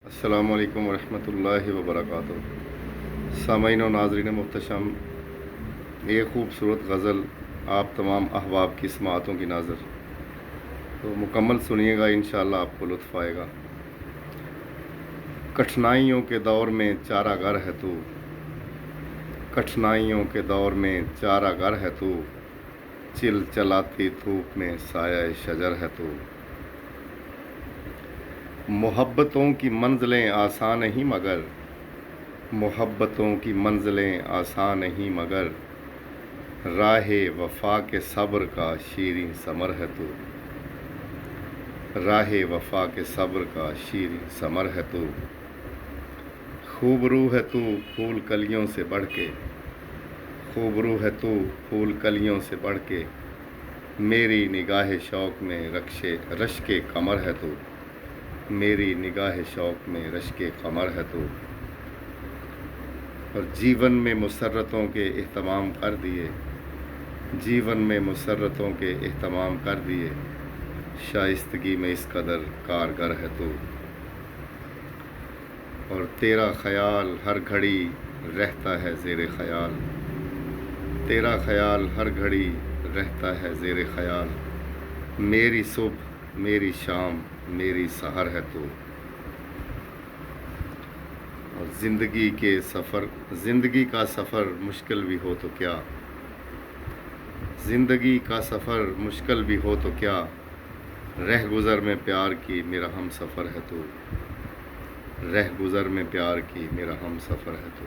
السلام علیکم ورحمۃ اللہ وبرکاتہ۔ سامعین و ناظرین محتشم، ایک خوبصورت غزل آپ تمام احباب کی سماعتوں کی ناظر، تو مکمل سنیے گا، انشاءاللہ آپ کو لطف آئے گا۔ کٹھنائیوں کے دور میں چارہ گر ہے تو، کٹھنائیوں کے دور میں چارہ گر ہے تو، چل چلاتی دھوپ میں سایہ شجر ہے تو۔ محبتوں کی منزلیں آسان نہیں مگر، محبتوں کی منزلیں آسان نہیں مگر، راہ وفا کے صبر کا شیریں ثمر ہے تو، راہ وفا کے صبر کا شیریں ثمر ہے تو۔ خوبرو ہے تو پھول کلیوں سے بڑھ کے، خوبرو ہے تو پھول کلیوں سے بڑھ کے، میری نگاہ شوق میں رشک قمر ہے تو، میری نگاہ شوق میں رشک قمر ہے تو۔ اور جیون میں مسرتوں کے اہتمام کر دیے، جیون میں مسرتوں کے اہتمام کر دیے، شائستگی میں اس قدر کارگر ہے تو۔ اور تیرا خیال ہر گھڑی رہتا ہے زیر خیال، تیرا خیال ہر گھڑی رہتا ہے زیر خیال، میری صبح میری شام میری سحر ہے تو۔ اور زندگی کا سفر مشکل بھی ہو تو کیا، زندگی کا سفر مشکل بھی ہو تو کیا، رہ گزر میں پیار کی میرا ہم سفر ہے تو، رہ گزر میں پیار کی میرا ہم سفر ہے تو۔